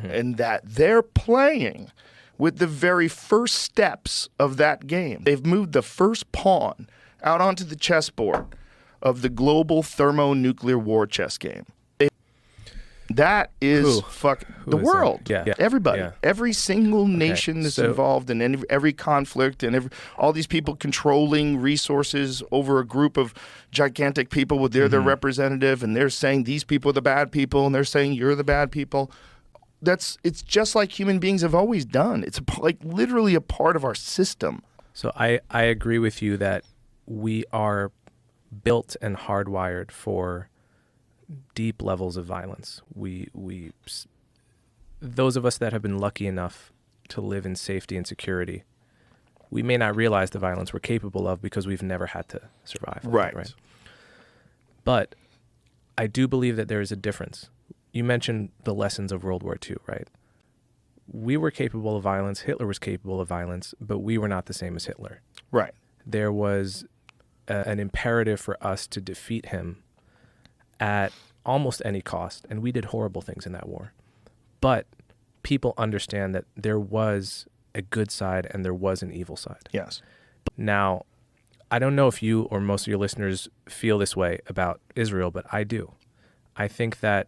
and that they're playing with the very first steps of that game. They've moved the first pawn out onto the chessboard of the global thermonuclear war chess game. That is the world. Yeah. Everybody. Yeah. Every single nation that's involved in every conflict and all these people controlling resources over a group of gigantic people with their representative, and they're saying these people are the bad people and they're saying you're the bad people. It's just like human beings have always done. It's like literally a part of our system. So I agree with you that we are built and hardwired for deep levels of violence. Those of us that have been lucky enough to live in safety and security, we may not realize the violence we're capable of because we've never had to survive. Right. But I do believe that there is a difference. You mentioned the lessons of World War II, right? We were capable of violence. Hitler was capable of violence, but we were not the same as Hitler. Right. There was an imperative for us to defeat him at almost any cost, and we did horrible things in that war. But people understand that there was a good side and there was an evil side. Yes. Now, I don't know if you or most of your listeners feel this way about Israel, but I do. I think that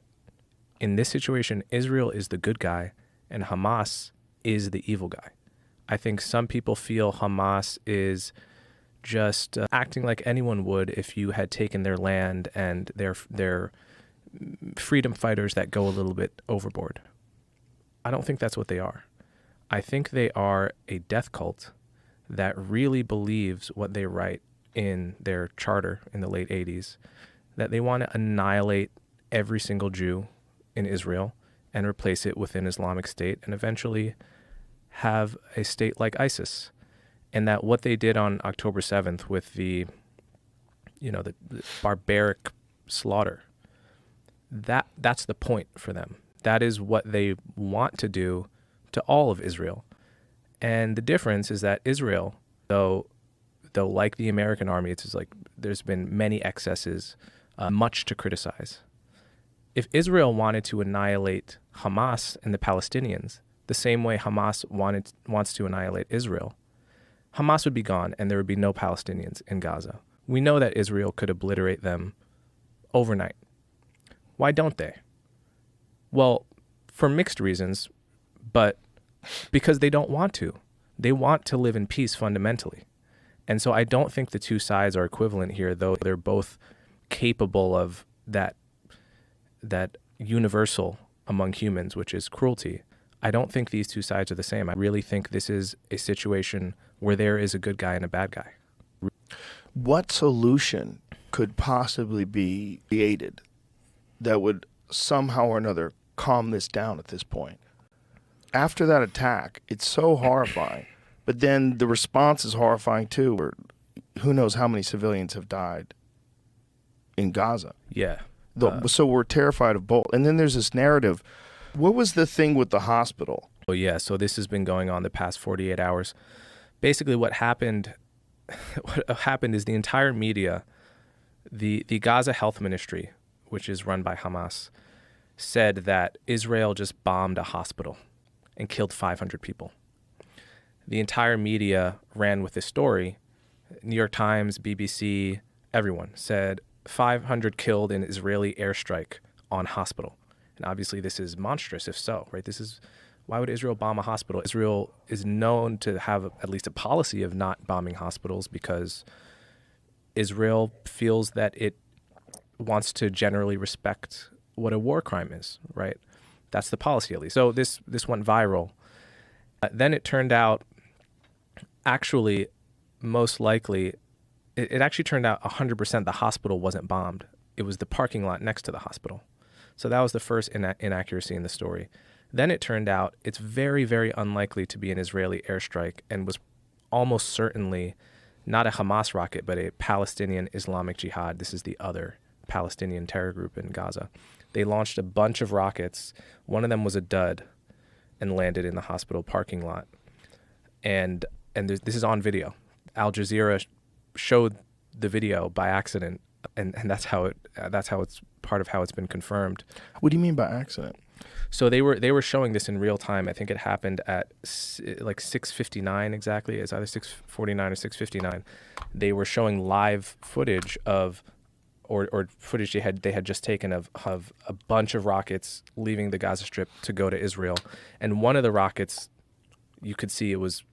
in this situation, Israel is the good guy and Hamas is the evil guy. I think some people feel Hamas is just acting like anyone would if you had taken their land, and they're freedom fighters that go a little bit overboard. I don't think that's what they are. I think they are a death cult that really believes what they write in their charter in the late 80s, that they want to annihilate every single Jew in Israel and replace it with an Islamic State and eventually have a state like ISIS. And that what they did on October 7th with the barbaric slaughter, that's the point for them. That is what they want to do to all of Israel. And the difference is that Israel, though like the American army, it's like there's been many excesses, much to criticize. If Israel wanted to annihilate Hamas and the Palestinians the same way Hamas wants to annihilate Israel, Hamas would be gone and there would be no Palestinians in Gaza. We know that Israel could obliterate them overnight. Why don't they? Well, for mixed reasons, but because they don't want to. They want to live in peace fundamentally. And so I don't think the two sides are equivalent here, though they're both capable of that universal among humans, which is cruelty. I don't think these two sides are the same. I really think this is a situation where there is a good guy and a bad guy. What solution could possibly be created that would somehow or another calm this down at this point? After that attack, it's so horrifying. But then the response is horrifying too, where who knows how many civilians have died in Gaza. Yeah. So we're terrified of both. And then there's this narrative. What was the thing with the hospital? Oh, yeah. So this has been going on the past 48 hours. Basically what happened is the entire media, the Gaza Health Ministry, which is run by Hamas, said that Israel just bombed a hospital and killed 500 people. The entire media ran with this story. New York Times, BBC, everyone said 500 killed in Israeli airstrike on hospital. And obviously this is monstrous if so, right? Why would Israel bomb a hospital? Israel is known to have at least a policy of not bombing hospitals because Israel feels that it wants to generally respect what a war crime is, right? That's the policy at least. So this went viral. Then it turned out, actually, most likely, it actually turned out 100% the hospital wasn't bombed. It was the parking lot next to the hospital. So that was the first inaccuracy in the story. Then it turned out it's very, very unlikely to be an Israeli airstrike and was almost certainly not a Hamas rocket, but a Palestinian Islamic Jihad. This is the other Palestinian terror group in Gaza. They launched a bunch of rockets. One of them was a dud and landed in the hospital parking lot. And this is on video. Al Jazeera showed the video by accident, and that's how it's part of how it's been confirmed. What do you mean by accident? So they were showing this in real time. I think it happened at like 6:59 exactly. It's either 6:49 or 6:59. They were showing live footage of, or footage they had just taken of a bunch of rockets leaving the Gaza Strip to go to Israel, and one of the rockets, you could see it was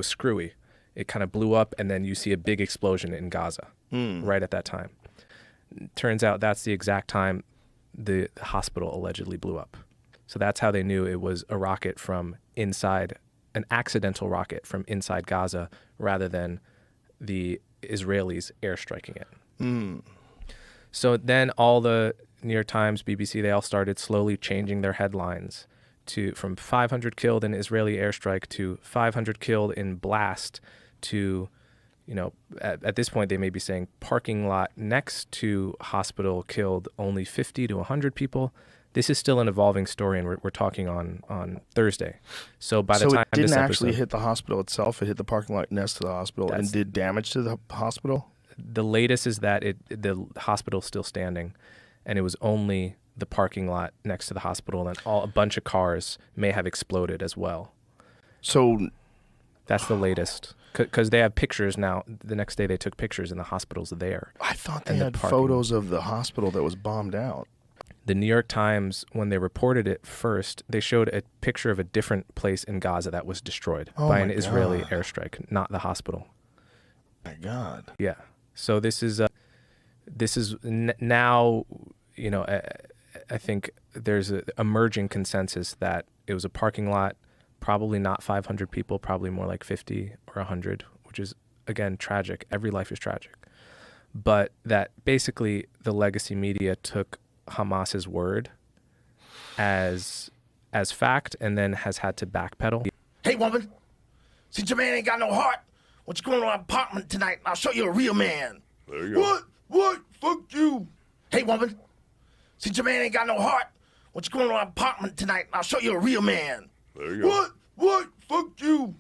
screwy. It kind of blew up, and then you see a big explosion in Gaza right at that time. Turns out that's the exact time the hospital allegedly blew up. So that's how they knew it was a rocket from inside, an accidental rocket from inside Gaza, rather than the Israelis airstriking it. So then all the New York Times, BBC, they all started slowly changing their headlines from 500 killed in Israeli airstrike to 500 killed in blast to, at this point they may be saying parking lot next to hospital killed only 50 to 100 people. This is still an evolving story, and we're talking on Thursday. So by the time it didn't this actually episode, hit the hospital itself. It hit the parking lot next to the hospital and did damage to the hospital. the latest is that the hospital's still standing, and it was only the parking lot next to the hospital, and a bunch of cars may have exploded as well. So that's the latest, because they have pictures now. The next day they took pictures, and the hospital's there. I thought they had photos of the hospital that was bombed out. The New York Times, when they reported it first, they showed a picture of a different place in Gaza that was destroyed by an Israeli airstrike, not the hospital. My God. Yeah. So this is now, I think there's an emerging consensus that it was a parking lot, probably not 500 people, probably more like 50 or 100, which is, again, tragic. Every life is tragic. But that basically the legacy media took Hamas's word as fact, and then has had to backpedal. Hey, woman, since your man ain't got no heart, why don't you go in my apartment tonight? I'll show you a real man. There you go. What? Fuck you. Hey, woman, since your man ain't got no heart, why don't you go in my apartment tonight? I'll show you a real man. There you go. What? Fuck you.